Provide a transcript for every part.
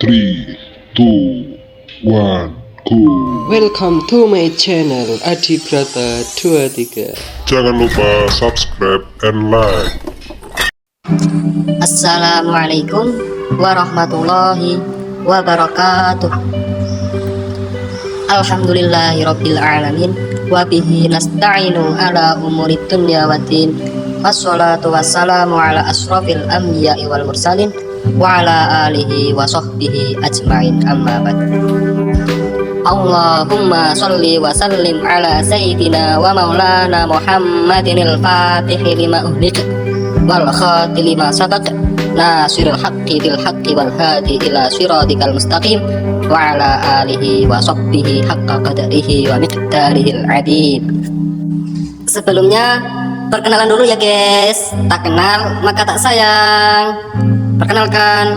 3, 2, 1, go. Welcome to my channel Adi Brata 23. Jangan lupa subscribe and like. Assalamualaikum warahmatullahi wabarakatuh. Alhamdulillahirabbil alamin wa bihi nasta'inu ala umurid dunya waddin. Wassalatu wassalamu ala asrofil anbiya'i wal mursalin wa ala alihi wa sahbihi ajmain, amma ba'd. Allahumma sholli wa sallim ala sayyidina wa maulana Muhammadinil fatihi lima uhlika wal khati lima sabaq nasiril haqqi bil haqqi wal hadi ila siratikal mustaqim wa ala alihi wa sahbihi haqqa qadarihi wa miqdarihil adim. Sebelumnya perkenalan dulu ya guys, tak kenal maka tak sayang. Perkenalkan,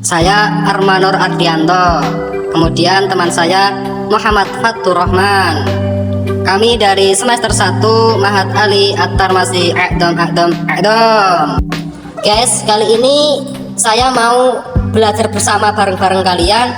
saya Armanur Ardianto, kemudian teman saya Muhammad Fatur Rahman. Kami dari semester 1 Mahat Ali At-Tarmasi A'dom. Guys, kali ini saya mau belajar bersama bareng-bareng kalian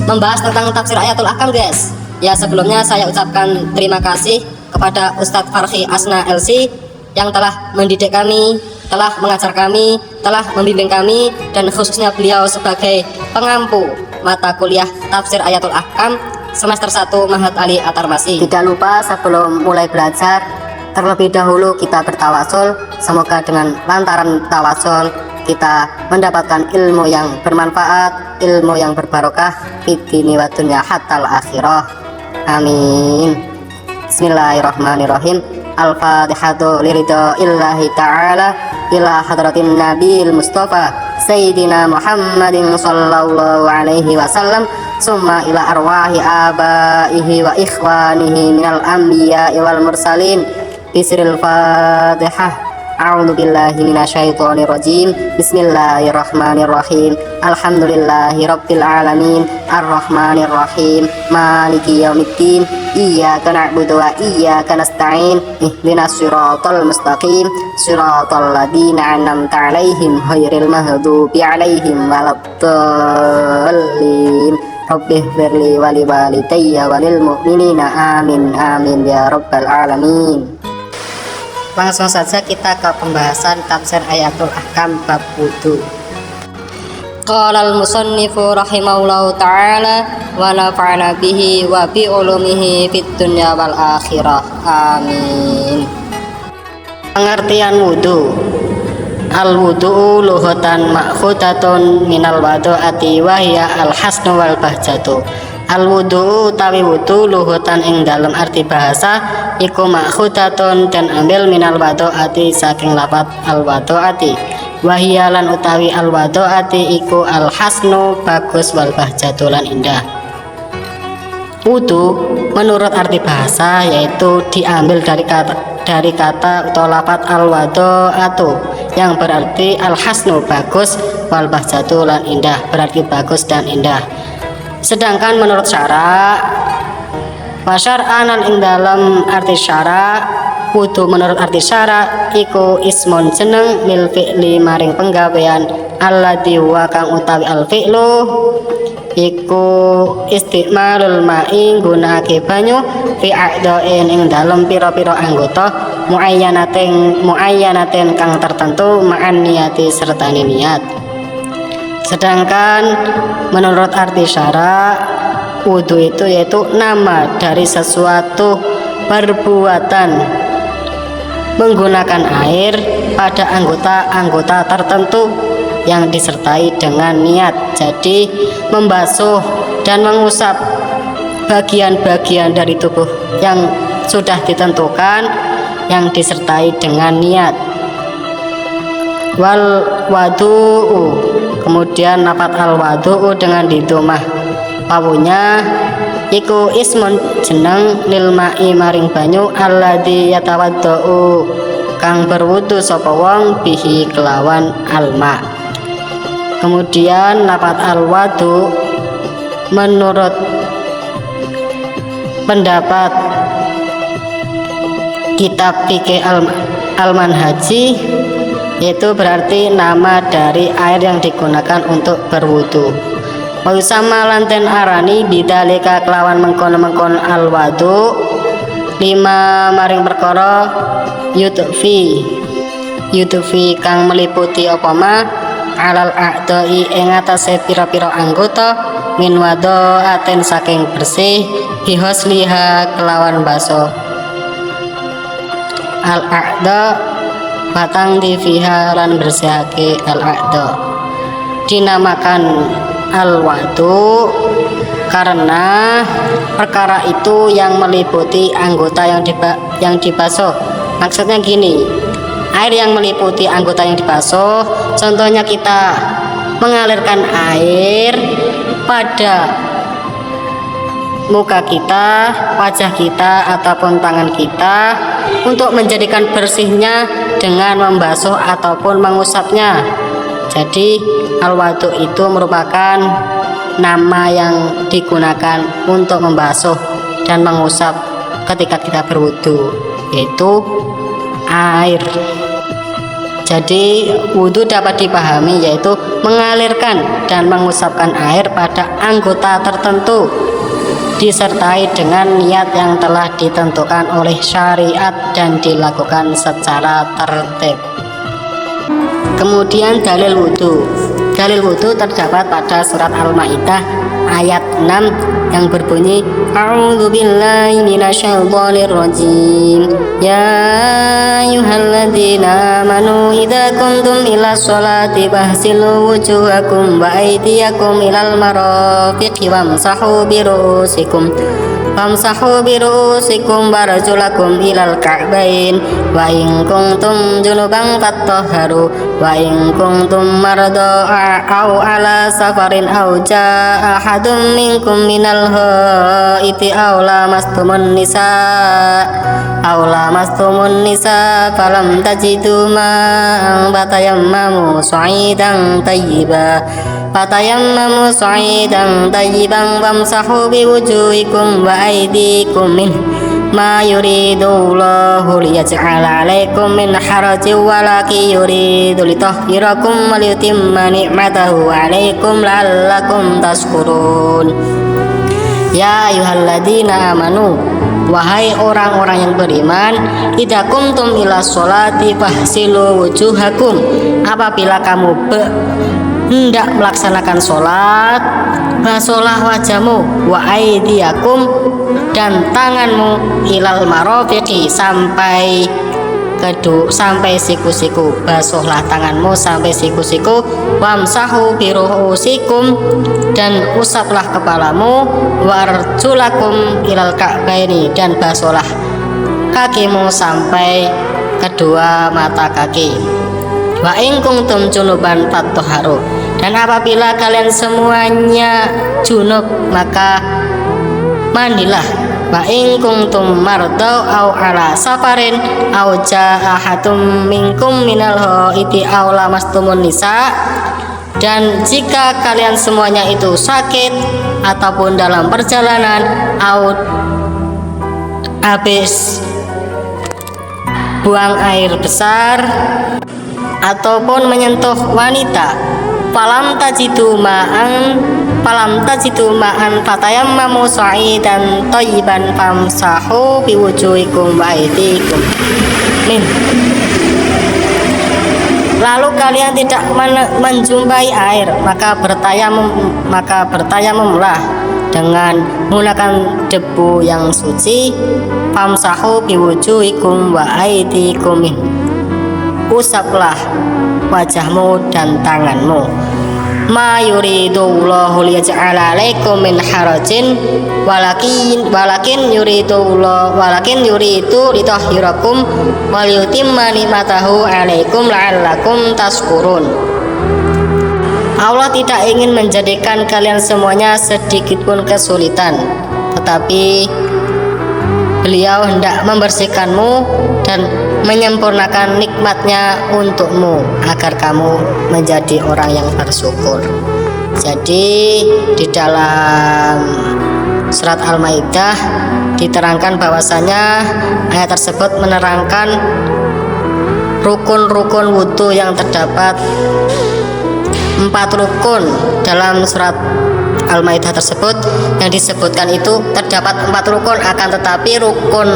membahas tentang tafsir Ayatul Ahkam guys. Ya, sebelumnya saya ucapkan terima kasih kepada Ustadz Farhi Asna LC yang telah mendidik kami, telah mengajar kami, telah membimbing kami, dan khususnya beliau sebagai pengampu mata kuliah tafsir Ayatul Ahkam semester 1 Mahat Ali At-Tarmasi. Tidak lupa sebelum mulai belajar, terlebih dahulu kita bertawasul. Semoga dengan lantaran tawasul kita mendapatkan ilmu yang bermanfaat, ilmu yang berbarokah fid dini wa dunya hatal akhirah. Amin. Bismillahirrahmanirrahim. Al-Fatihatu liridho illahi ta'ala ila hadratin nabil mustafa Sayyidina Muhammadin sallallahu alaihi wasallam summa ila arwahi abaihi wa ikhwanihi minal anbiya'i wal mursalin. Bismil Fatihah. A'udzu billahi minasyaitonir rajim. Bismillahirrahmanirrahim. Alhamdulillahi rabbil alamin arrahmanir rahim maliki yaumiddin. Iyyaka na'budu wa iyyaka nasta'in. Ihdinas siratal mustaqim, siratal ladzina an'amta 'alaihim ghairil maghdubi 'alaihim waladdallin. Rabbighfirli wa liwalidayya wa lil mu'minina amin amin ya rabbal alamin. Langsung saja kita ke pembahasan tafsir Ayatul Ahkam bab wudu. Qala al-musannifu rahimahullahu ta'ala wa nafa'ana bihi wa bi ulumihi fid dunya wal akhirah. Amin. Pengertian wudu. Al-wudu lughatan ma'khudatun minal wadu'ati wa hiya al-hasnu wal bahjatu. Al-wudu utawi wudu luhutan ing dalam arti bahasa iku makhudatun dan ambil minal wadu'ati saking lafat al-wadu'ati. Wahiyalan utawi al-wadu'ati iku al-hasnu bagus wal bahjatu lan indah. Wudu menurut arti bahasa yaitu diambil dari kata atau lafat al-wadu'atu yang berarti al-hasnu bagus wal bahjatu lan indah berarti bagus dan indah. Sedangkan menurut syara wasyar'anan ing dalam arti syara wudu menurut arti syara iku ismun jeneng lil fi'li maring penggawean alladzi wa kang utawi al fi'lu iku istimalul ma'i gunakake banyu fi a'dha'in ing dalam pira-pira anggota muayyanatin kang tertentu ma'an niyati serta niat. Sedangkan menurut arti syara wudu itu yaitu nama dari sesuatu perbuatan menggunakan air pada anggota-anggota tertentu yang disertai dengan niat. Jadi membasuh dan mengusap bagian-bagian dari tubuh yang sudah ditentukan yang disertai dengan niat. Wal wadu'u, kemudian lafat al wadu'u dengan didomah wawunya iku ismun jeneng lil ma'i maring banyu alladzi yatawaddau kang berwudu sapa wong bihi kelawan alma. Kemudian lafat al wadu menurut pendapat kitab fikih al-manhaji yaitu berarti nama dari air yang digunakan untuk berwudu. wa yusama lanten arani bidalika kelawan mengkono-mengkon alwadu lima maring perkara yutufi kang meliputi apa ma alal a'dai ing atase pira-pira anggota min aten saking bersih bihosliha kelawan baso al a'da batang difiha lan bersihake al a'da dinamakan al wadu karena perkara itu yang meliputi anggota yang dibasuh. Maksudnya gini, air yang meliputi anggota yang dibasuh, contohnya kita mengalirkan air pada muka kita, wajah kita, ataupun tangan kita untuk menjadikan bersihnya dengan membasuh ataupun mengusapnya. Jadi al-wadu itu merupakan nama yang digunakan untuk membasuh dan mengusap ketika kita berwudu, yaitu air. Jadi wudu dapat dipahami yaitu mengalirkan dan mengusapkan air pada anggota tertentu disertai dengan niat yang telah ditentukan oleh syariat dan dilakukan secara tertib. Kemudian dalil wudu. Dalil wudu terdapat pada surat Al-Maidah ayat 6 yang berbunyi A'udzu billahi minasyaitonir rajim. Ya ayyuhalladzina amanu idza kuntum ila sholati fahsilu wujuhakum wa aydiyakum ilal marafiqi wamsahu biru'usikum warjulakum ilal ka'bain wa in kuntum junuban fattahharu wa in kuntum marda aw ala safarin aw jaa ahadun minkum minal haiti aw lamastumun nisa falam tajidu ma'an fatayammamu sa'idan tayyiban wamsahu biwujuhikum wa aydikum min ma yuridullahu liyaj'ala 'alaikum min harajin walakin yuridu litahhirakum wa liyutimma ni'matahu 'alaikum la'allakum tashkurun. Ya ayyuhalladzina amanu, wahai orang-orang yang beriman, idza kuntum ila sholati fahsilu wujuhakum, apabila kamu hendak melaksanakan sholat, basuhlah wajahmu, wa aidiyakum, dan tanganmu, ilal marafiqi, sampai siku-siku, basuhlah tanganmu sampai siku-siku, wamsahu biru'usikum, dan usaplah kepalamu, warjulakum ilal ka'baini, dan basuhlah kakimu sampai kedua mata kaki. Wa in kuntum junuban fattahharu, dan apabila kalian semuanya junub maka mandilah. Wa in kuntum marda au ala safarin au jaa ahadum minkum minal haiti aw lamastumun nisa, dan jika kalian semuanya itu sakit ataupun dalam perjalanan au habis buang air besar ataupun menyentuh wanita, falam tajidu ma'an fatayammamu sa'idan thayyiban famsahu biwujuhikum wa aydikum min. Lalu kalian tidak menjumpai air, maka bertayamumlah dengan menggunakan debu yang suci. Famsahu biwujuhikum wa aydikum min, usaplah wajahmu dan tanganmu. Ma yuridullahu liyaj'ala 'alaikum min harajin walakin yuridu litahhirakum wa liyutimma ni'matahu 'alaikum la'allakum tashkurun. Allah tidak ingin menjadikan kalian semuanya sedikitpun kesulitan, tetapi Beliau hendak membersihkanmu dan menyempurnakan nikmatnya untukmu agar kamu menjadi orang yang bersyukur. Jadi di dalam surat Al-Maidah diterangkan bahwasanya ayat tersebut menerangkan rukun-rukun wudhu yang terdapat 4 rukun dalam surat Al-Maidah tersebut yang disebutkan itu terdapat 4 rukun, akan tetapi rukun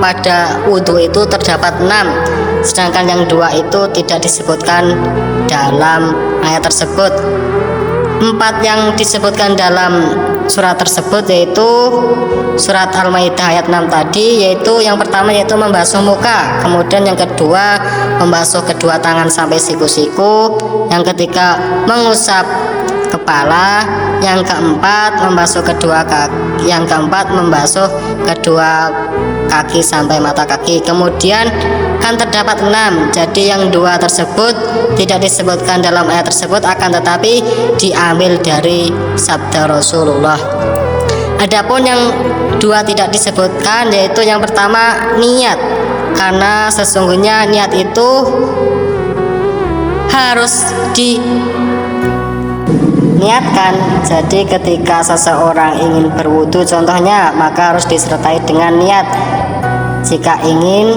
pada wudhu itu terdapat 6, sedangkan yang 2 itu tidak disebutkan dalam ayat tersebut. 4 yang disebutkan dalam surat tersebut yaitu surat Al-Maidah ayat 6 tadi, yaitu yang pertama yaitu membasuh muka, kemudian yang kedua membasuh kedua tangan sampai siku-siku, yang ketiga mengusap kepala, yang keempat membasuh kedua kaki, yang keempat membasuh kedua kaki sampai mata kaki. Kemudian kan terdapat 6, jadi yang 2 tersebut tidak disebutkan dalam ayat tersebut, akan tetapi diambil dari sabda Rasulullah. Adapun yang 2 tidak disebutkan, yaitu yang pertama niat, karena sesungguhnya niat itu harus diniatkan. Jadi ketika seseorang ingin berwudu contohnya, maka harus disertai dengan niat jika ingin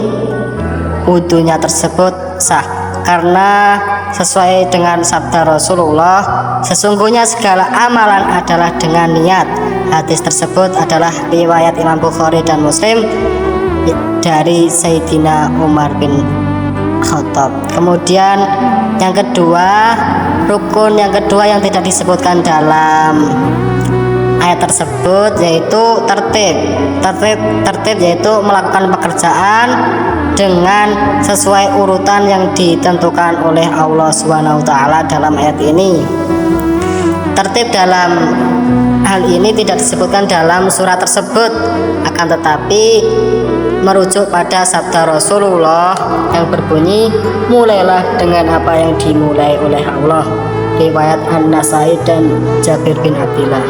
wudunya tersebut sah, karena sesuai dengan sabda Rasulullah, sesungguhnya segala amalan adalah dengan niat. Hadis tersebut adalah riwayat Imam Bukhari dan Muslim dari Sayyidina Umar bin Khattab. Kemudian yang kedua, rukun yang kedua yang tidak disebutkan dalam ayat tersebut yaitu tertib yaitu melakukan pekerjaan dengan sesuai urutan yang ditentukan oleh Allah SWT dalam ayat ini. Tertib dalam hal ini tidak disebutkan dalam surat tersebut, akan tetapi merujuk pada sabda Rasulullah yang berbunyi, mulailah dengan apa yang dimulai oleh Allah, riwayat An-Nasai dan Jabir bin Abdillah.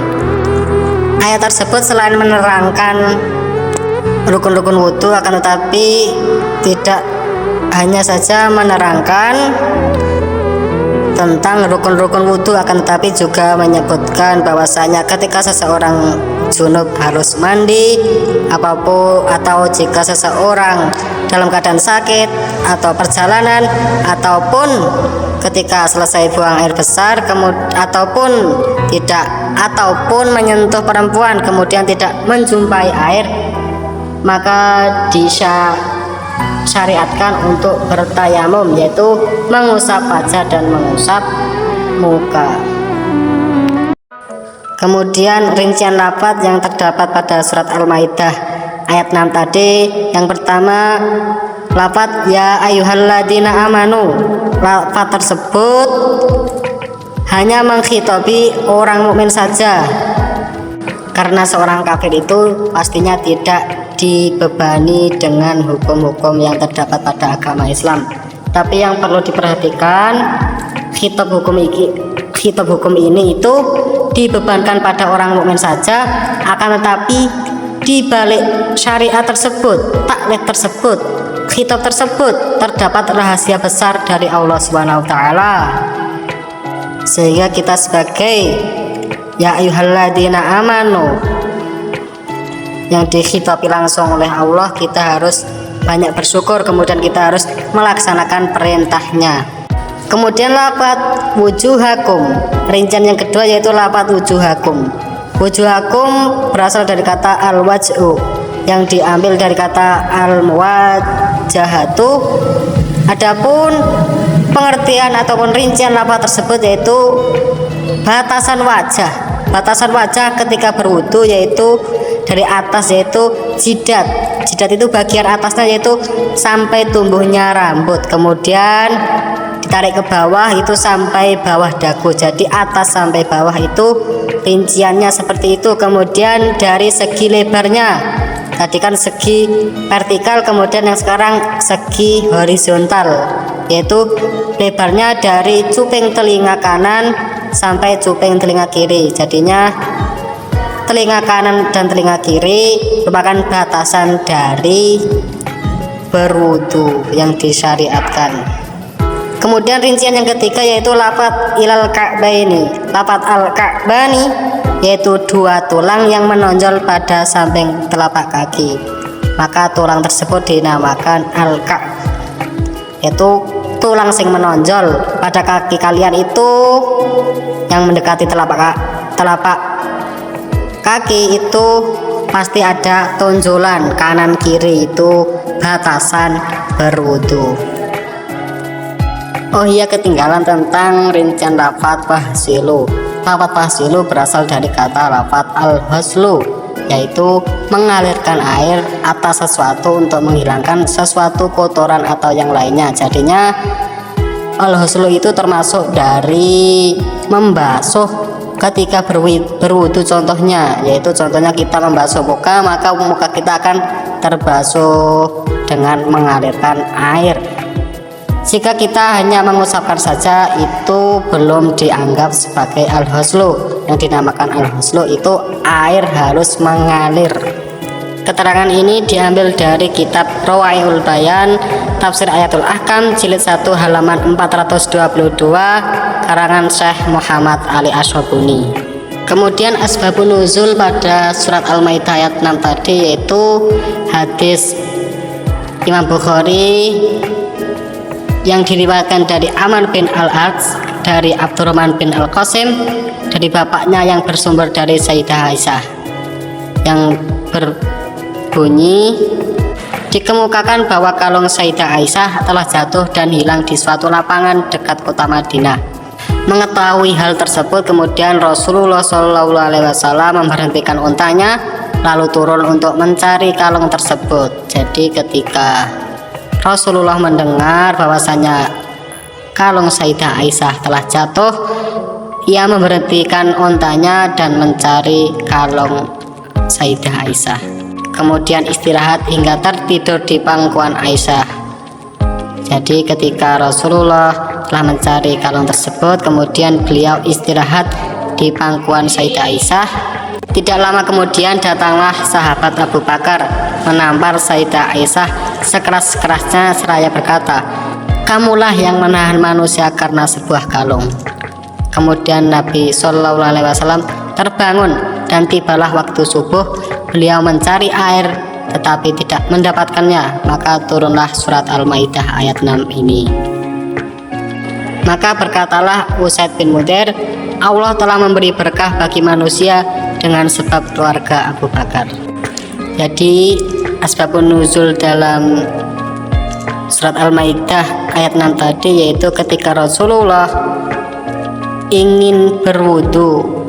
Ayat tersebut selain menerangkan rukun-rukun wudhu, akan tetapi tidak hanya saja menerangkan tentang rukun-rukun wudhu, akan tetapi juga menyebutkan bahwasanya ketika seseorang junub harus mandi apapun, atau jika seseorang dalam keadaan sakit atau perjalanan, ataupun ketika selesai buang air besar, ataupun menyentuh perempuan kemudian tidak menjumpai air, maka disyariatkan untuk bertayamum, yaitu mengusap wajah dan mengusap muka. Kemudian rincian lafaz yang terdapat pada surat Al-Maidah ayat 6 tadi, yang pertama lafaz ya ayyuhalladzina amanu. Lafaz tersebut hanya menghitobi orang mukmin saja, karena seorang kafir itu pastinya tidak dibebani dengan hukum-hukum yang terdapat pada agama Islam. Tapi yang perlu diperhatikan, khitab hukum ini itu dibebankan pada orang mukmin saja, akan tetapi di balik syariat tersebut, taklid tersebut, khitab tersebut terdapat rahasia besar dari Allah SWT, sehingga kita sebagai ya ayyuhalladzina amanu yang dikhitabi langsung oleh Allah, kita harus banyak bersyukur, kemudian kita harus melaksanakan perintahnya. Kemudian lafaz wujuhakum, rincian yang kedua yaitu lafaz wujuhakum. Wujuhakum berasal dari kata al-waj'u yang diambil dari kata al-muwajahatu. Adapun pengertian ataupun rincian lafaz tersebut yaitu batasan wajah. Batasan wajah ketika berwudu yaitu dari atas, yaitu jidat. Jidat itu bagian atasnya yaitu sampai tumbuhnya rambut, kemudian ditarik ke bawah itu sampai bawah dagu. Jadi atas sampai bawah itu rinciannya seperti itu. Kemudian dari segi lebarnya, tadi kan segi vertikal, kemudian yang sekarang segi horizontal, yaitu lebarnya dari cuping telinga kanan sampai cuping telinga kiri. Jadinya telinga kanan dan telinga kiri merupakan batasan dari berwudu yang disyariatkan. Kemudian rincian yang ketiga yaitu lafaz ilal ka'baini. Lafaz al-ka'bani yaitu 2 tulang yang menonjol pada samping telapak kaki, maka tulang tersebut dinamakan al-ka', yaitu tulang sing menonjol pada kaki kalian itu yang mendekati telapak telapak kaki itu pasti ada tonjolan kanan kiri, itu batasan berwudu. Oh iya, ketinggalan tentang rincian lafaz fahsilu. Lafaz fahsilu berasal dari kata lafaz al-haslu, yaitu mengalirkan air atas sesuatu untuk menghilangkan sesuatu kotoran atau yang lainnya. Jadinya al-haslu itu termasuk dari membasuh ketika berwudu. Contohnya yaitu kita membasuh muka, maka muka kita akan terbasuh dengan mengalirkan air. Jika kita hanya mengusapkan saja, itu belum dianggap sebagai al-haslu. Yang dinamakan al-haslu itu air harus mengalir. Keterangan ini diambil dari kitab Rawaiul Bayan Tafsir Ayatul Ahkam jilid 1 halaman 422 karangan Syekh Muhammad Ali Asyobuni. Kemudian asbabun nuzul pada surat Al-Maidah ayat 6 tadi, yaitu hadis Imam Bukhari yang diriwayatkan dari Amr bin Al-As dari Abdurrahman bin Al-Qasim dari bapaknya yang bersumber dari Sayyidah Aisyah, yang berbunyi, dikemukakan bahwa kalung Sayyidah Aisyah telah jatuh dan hilang di suatu lapangan dekat kota Madinah. Mengetahui hal tersebut, kemudian Rasulullah SAW memberhentikan untanya lalu turun untuk mencari kalung tersebut. Jadi ketika Rasulullah mendengar bahwasanya kalung Sayyidah Aisyah telah jatuh, ia memberhentikan untanya dan mencari kalung Sayyidah Aisyah. Kemudian istirahat hingga tertidur di pangkuan Aisyah. Jadi ketika Rasulullah telah mencari kalung tersebut, kemudian beliau istirahat di pangkuan Sayyidah Aisyah. Tidak lama kemudian datanglah sahabat Abu Bakar menampar Sayyidah Aisyah sekeras-kerasnya seraya berkata, "Kamulah yang menahan manusia karena sebuah kalung." Kemudian Nabi SAW terbangun dan tibalah waktu subuh. Beliau mencari air tetapi tidak mendapatkannya, maka turunlah surat Al-Maidah ayat 6 ini. Maka berkatalah Usaid bin Mudair, Allah telah memberi berkah bagi manusia dengan sebab keluarga Abu Bakar. Jadi asbabun nuzul dalam surat Al-Maidah ayat 6 tadi yaitu ketika Rasulullah ingin berwudu,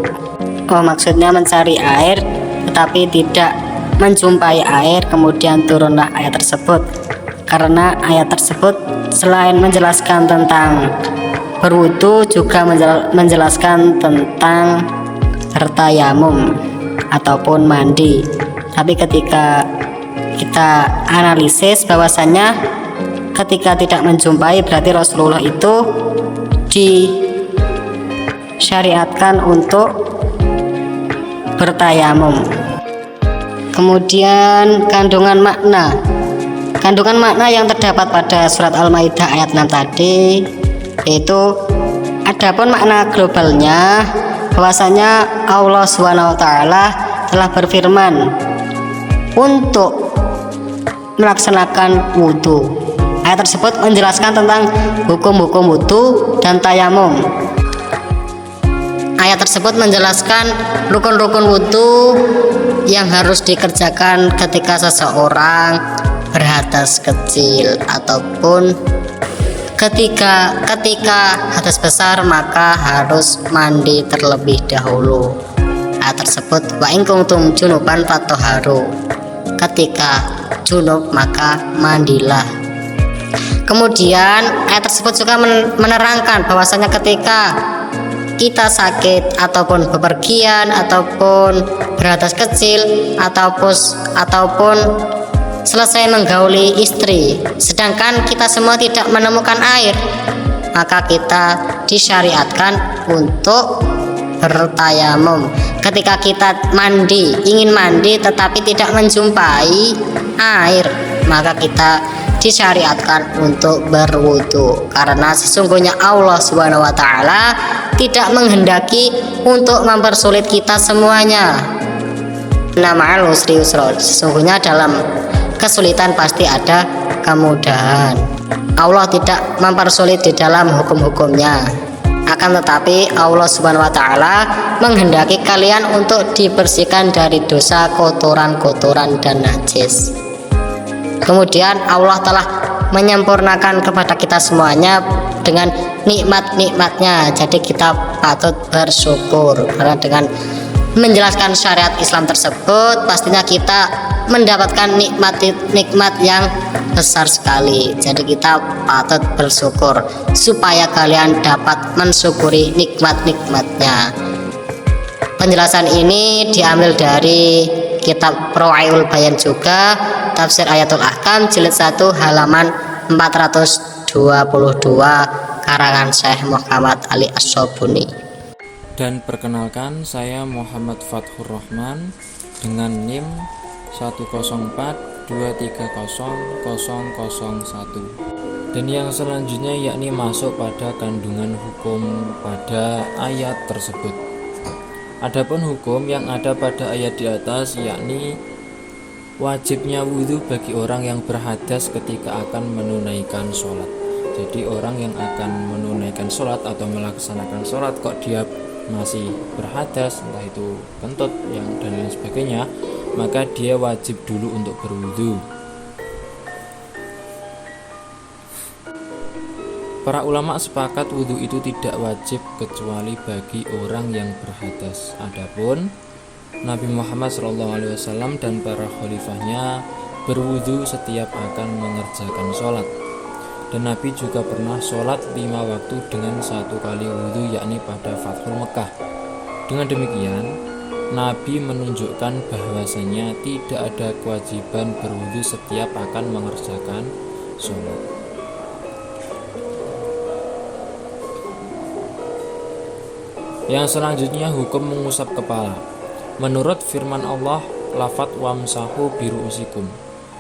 maksudnya mencari air tetapi tidak menjumpai air, kemudian turunlah ayat tersebut. Karena ayat tersebut selain menjelaskan tentang berwudu juga menjelaskan tentang bertayamum ataupun mandi. Tapi ketika kita analisis bahwasanya ketika tidak menjumpai berarti Rasulullah itu disyariatkan untuk bertayamum. Kemudian kandungan makna yang terdapat pada surat Al-Maidah ayat 6 tadi, yaitu adapun makna globalnya bahwasanya Allah SWT telah berfirman untuk melaksanakan wudhu. Ayat tersebut menjelaskan tentang hukum-hukum wudhu dan tayamum. Ayat tersebut menjelaskan rukun-rukun wudhu yang harus dikerjakan ketika seseorang berhadas kecil ataupun ketika hadas besar, maka harus mandi terlebih dahulu. Ayat tersebut wa in kuntum junuban fatahharu, ketika junub maka mandilah. Kemudian ayat tersebut juga menerangkan bahwasanya ketika kita sakit ataupun bepergian ataupun berhadas kecil ataupun selesai menggauli istri, sedangkan kita semua tidak menemukan air, maka kita disyariatkan untuk bertayamum. Ketika kita ingin mandi tetapi tidak menjumpai air, maka kita disyariatkan untuk berwudu, karena sesungguhnya Allah SWT tidak menghendaki untuk mempersulit kita semuanya. Ma'al usri yusra, sesungguhnya dalam kesulitan pasti ada kemudahan. Allah tidak mempersulit di dalam hukum-hukumnya. Akan tetapi Allah Subhanahu wa taala menghendaki kalian untuk dibersihkan dari dosa, kotoran-kotoran dan najis. Kemudian Allah telah menyempurnakan kepada kita semuanya dengan nikmat-nikmatnya. Jadi kita patut bersyukur karena dengan menjelaskan syariat Islam tersebut pastinya kita mendapatkan nikmat yang besar sekali. Jadi kita patut bersyukur supaya kalian dapat mensyukuri nikmat-nikmatnya. Penjelasan ini diambil dari kitab Rawaiul Bayan juga, Tafsir Ayatul Ahkam jilid 1 halaman 422 karangan Syekh Muhammad Ali As-Sobuni. Dan perkenalkan, saya Muhammad Fathur Rahman dengan NIM 104230001. Dan yang selanjutnya yakni masuk pada kandungan hukum pada ayat tersebut. Adapun hukum yang ada pada ayat di atas yakni wajibnya wudhu bagi orang yang berhadas ketika akan menunaikan sholat. Jadi orang yang akan menunaikan sholat atau melaksanakan sholat kok dia masih berhadas, entah itu kentut dan lain sebagainya, maka dia wajib dulu untuk berwudhu. Para ulama sepakat wudhu itu tidak wajib kecuali bagi orang yang berhadas. Adapun Nabi Muhammad SAW dan para khalifahnya berwudhu setiap akan mengerjakan sholat. Dan Nabi juga pernah sholat 5 waktu dengan 1 kali wudhu, yakni pada Fathul Mekah. Dengan demikian, Nabi menunjukkan bahwasanya tidak ada kewajiban berwudhu setiap akan mengerjakan sholat. Yang selanjutnya hukum mengusap kepala. Menurut firman Allah, lafadz wamsahu biru'usikum.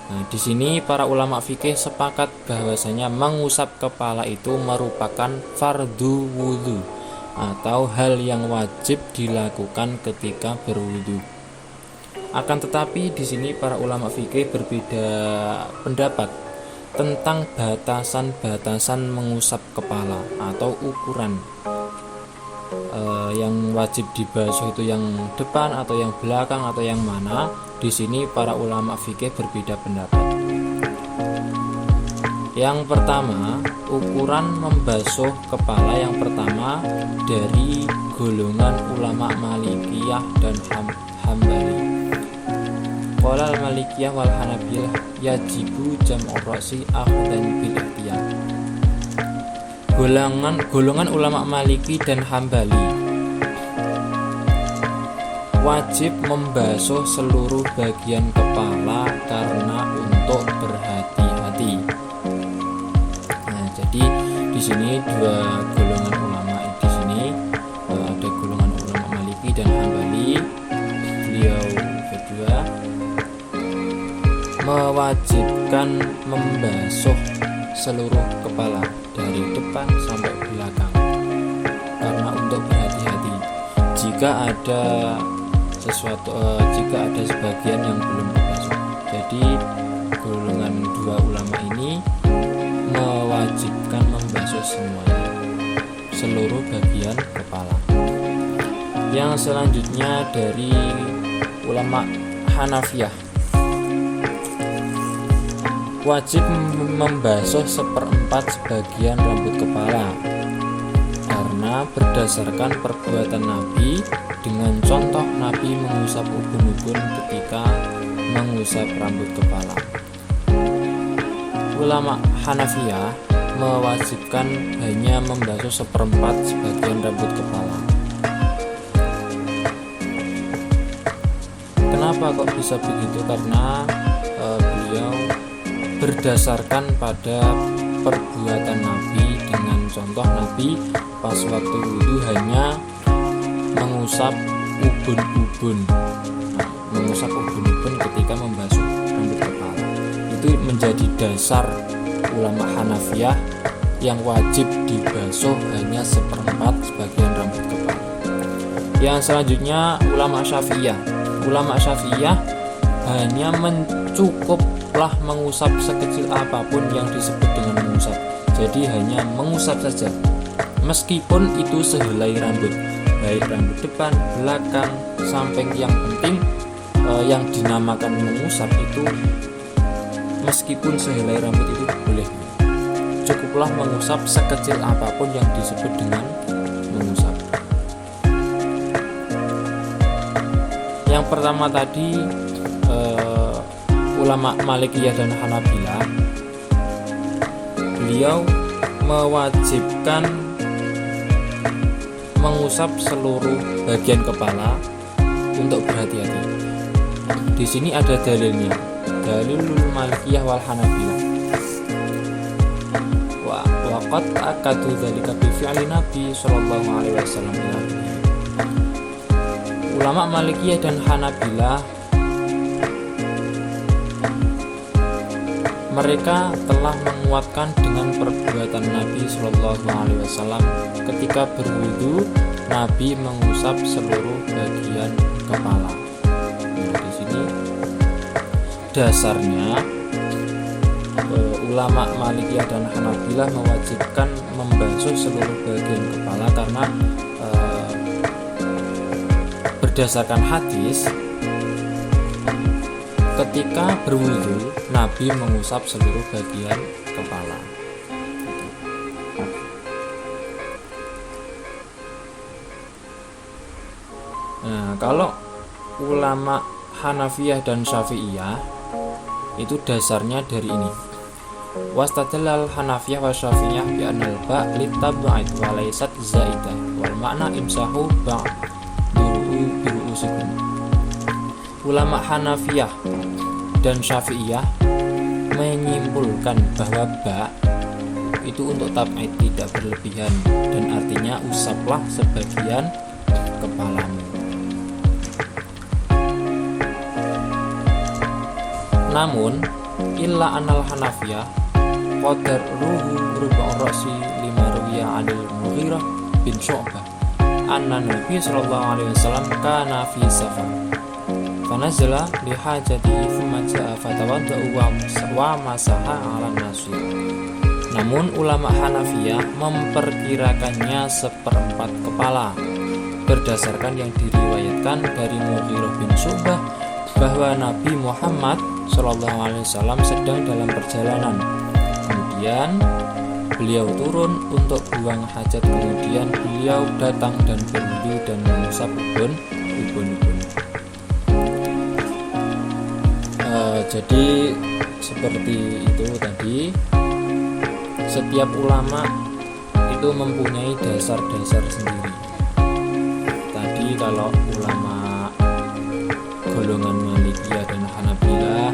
Nah, di sini para ulama fikih sepakat bahwasanya mengusap kepala itu merupakan fardu wudhu atau hal yang wajib dilakukan ketika berwudhu. Akan tetapi di sini para ulama fikih berbeda pendapat tentang batasan-batasan mengusap kepala atau ukuran. Yang wajib dibasuh itu yang depan atau yang belakang atau yang mana? Di sini para ulama fikih berbeda pendapat. Yang pertama, ukuran membasuh kepala yang pertama dari golongan ulama Malikiyah dan Hambali. Qala al-Malikiyah wal Hanabilah yajibu jam'ur ra'si akhdan bil ihtiyat. Golongan ulama Maliki dan Hambali wajib membasuh seluruh bagian kepala karena untuk berhati-hati. Nah, jadi di sini dua golongan ulama di sini ada golongan ulama Maliki dan Hambali. Beliau kedua mewajibkan membasuh seluruh kepala dari depan sampai belakang karena untuk berhati-hati jika ada sebagian yang belum dibasuh. Jadi golongan dua ulama ini mewajibkan membasuh seluruh bagian kepala. Yang selanjutnya dari ulama Hanafiyah, wajib membasuh 1/4 sebagian rambut kepala karena berdasarkan perbuatan Nabi dengan contoh Nabi mengusap ubun-ubun ketika mengusap rambut kepala. Ulama Hanafiyah mewajibkan hanya membasuh 1/4 sebagian rambut kepala. Kenapa kok bisa begitu? Karena beliau berdasarkan pada perbuatan Nabi dengan contoh Nabi pas waktu wudhu hanya mengusap ubun-ubun ketika membasuh rambut kepala. Itu menjadi dasar ulama Hanafiyah yang wajib dibasuh hanya 1/4 sebagian rambut kepala. Yang selanjutnya ulama Syafi'iyah hanya mencukuplah mengusap sekecil apapun yang disebut dengan mengusap. Jadi hanya mengusap saja, meskipun itu sehelai rambut, baik rambut depan, belakang, samping. Yang penting yang dinamakan mengusap itu meskipun sehelai rambut itu boleh. Cukuplah mengusap sekecil apapun yang disebut dengan mengusap. Yang pertama tadi ulama Malikiyah dan Hanabilah, beliau mewajibkan mengusap seluruh bagian kepala untuk berhati-hati. Di sini ada dalilnya, dalilul Malikiyah wal Hanabilah. Waqad akadu dzalika bi fi'li Nabi sallallahu alaihi wasallam. Ulama Malikiyah dan Hanabilah, mereka telah menguatkan dengan perbuatan Nabi sallallahu alaihi wasallam ketika berwudu. Nabi mengusap seluruh bagian kepala. Nah, di sini dasarnya ulama Malikiyah dan Hanabilah mewajibkan membasuh seluruh bagian kepala karena berdasarkan hadis, ketika berwudu Nabi mengusap seluruh bagian kepala. Nah, kalau ulama Hanafiyah dan Syafi'iyah itu dasarnya dari ini. Wastadallal Hanafiyah wa Syafi'iyah bi anal ba' litab'id wa laysat zaidah wal makna imsahu biru'usikum. Ulama Hanafiyah dan Syafi'iyah menyimpulkan bahwa ba' itu untuk tab'id, tidak berlebihan, dan artinya usaplah sebagian kepalamu. Namun illa anal Hanafiyah qadar ruhu ruba' ra'si lima ruwiya 'anil Mughirah bin Syu'bah anna Nabi sallallahu alaihi wasallam kana fi safar fanazala li hajatihi thumma ja'a fatawadda'u wa masaha 'ala nasir. Namun ulama Hanafiyah memperkirakannya seperempat kepala berdasarkan yang diriwayatkan dari Mughirah bin Syu'bah bahwa Nabi Muhammad Shallallahu Alaihi Wasallam sedang dalam perjalanan. Kemudian beliau turun untuk buang hajat. Kemudian beliau datang dan berwudu dan mengusap ubun. Jadi seperti itu tadi. Setiap ulama itu mempunyai dasar-dasar sendiri. Tadi kalau ulama golongan Malikiyah dan Hanabilah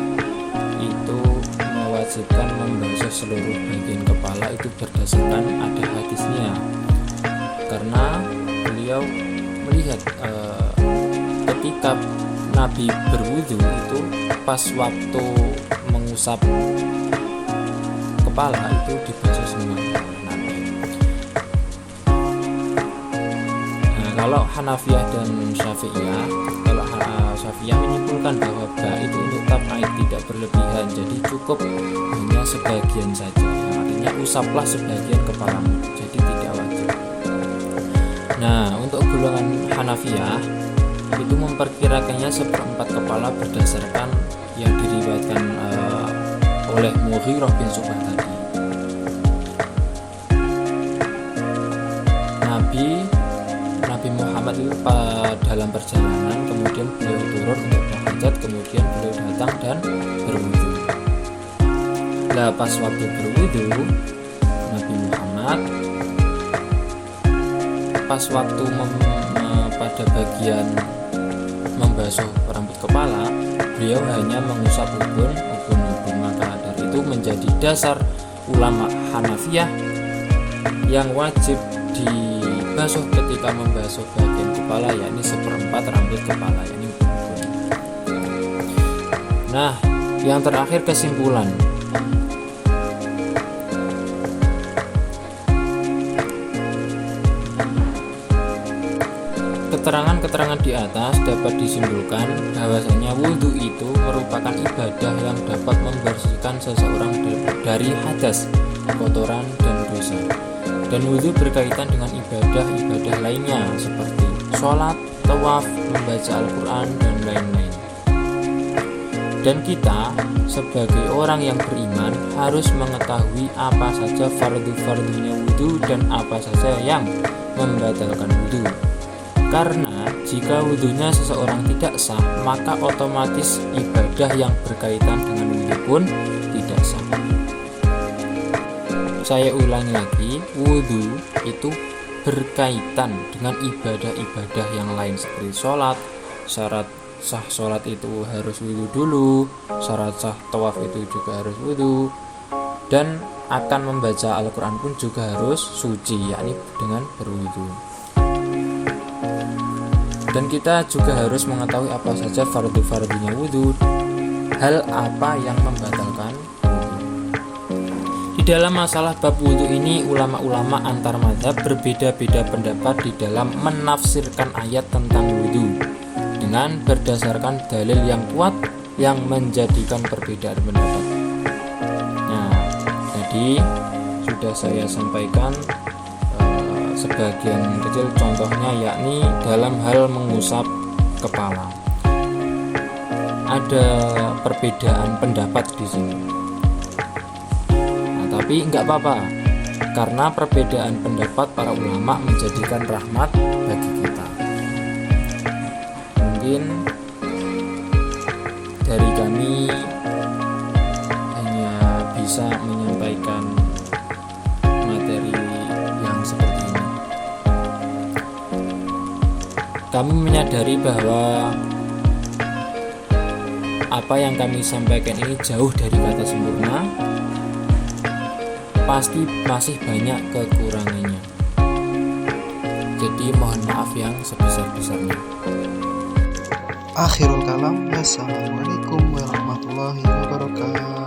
itu mewajibkan membasuh seluruh bagian kepala itu berdasarkan ada hadisnya, karena beliau melihat ketika Nabi berwudu itu pas waktu mengusap kepala itu dibasuh semua Nabi. Nah, kalau Hanafiyah dan Syafi'iyah, kalau Syafi'iyah menyimpulkan bahwa ba itu untuk tab'id, tidak berlebihan, jadi cukup hanya sebagian saja, artinya usaplah sebagian kepalamu, jadi tidak wajib. Nah, untuk golongan Hanafiyah itu memperkirakannya seperempat kepala berdasarkan yang diriwayatkan oleh Mughirah bin Syu'bah tadi. Nabi Muhammad itu dalam perjalanan, kemudian beliau turun untuk berhajat, kemudian beliau datang dan berwudu. Nah, pas waktu berwudu Nabi Muhammad pas waktu pada bagian membasuh rambut kepala, beliau hanya mengusap ubun. Maka dari itu menjadi dasar ulama Hanafiyah yang wajib dibasuh ketika membasuh bagian kepala, yakni seperempat rambut kepala, yakni ubun. Nah, yang terakhir kesimpulan. Keterangan-keterangan di atas dapat disimpulkan bahwasanya wudhu itu merupakan ibadah yang dapat membersihkan seseorang dari hadas, kotoran, dan dosa. Dan wudhu berkaitan dengan ibadah-ibadah lainnya seperti sholat, tawaf, membaca Al-Quran, dan lain-lain. Dan kita sebagai orang yang beriman harus mengetahui apa saja fardu-fardunya wudhu dan apa saja yang membatalkan wudhu. Karena jika wudhunya seseorang tidak sah, maka otomatis ibadah yang berkaitan dengan wudhu pun tidak sah. Saya ulangi lagi, wudhu itu berkaitan dengan ibadah-ibadah yang lain seperti sholat. Syarat sah sholat itu harus wudhu dulu, syarat sah tawaf itu juga harus wudhu, dan akan membaca Al-Quran pun juga harus suci, yakni dengan berwudhu. Dan kita juga harus mengetahui apa saja fardu-fardunya wudhu, hal apa yang membatalkan wudhu. Di dalam masalah bab wudhu ini, ulama-ulama antar mazhab berbeda-beda pendapat di dalam menafsirkan ayat tentang wudhu dengan berdasarkan dalil yang kuat yang menjadikan perbedaan pendapat. Nah, jadi sudah saya sampaikan sebagian kecil contohnya, yakni dalam hal mengusap kepala. Ada perbedaan pendapat di sini. Nah, tapi nggak apa-apa, karena perbedaan pendapat para ulama menjadikan rahmat bagi kita. Mungkin dari kami hanya bisa menyampaikan materi yang seperti ini. Kami menyadari bahwa apa yang kami sampaikan ini jauh dari kata sempurna, pasti masih banyak kekurangannya. Jadi mohon maaf yang sebesar-besarnya. Akhirul kalam, wassalamualaikum warahmatullahi wabarakatuh.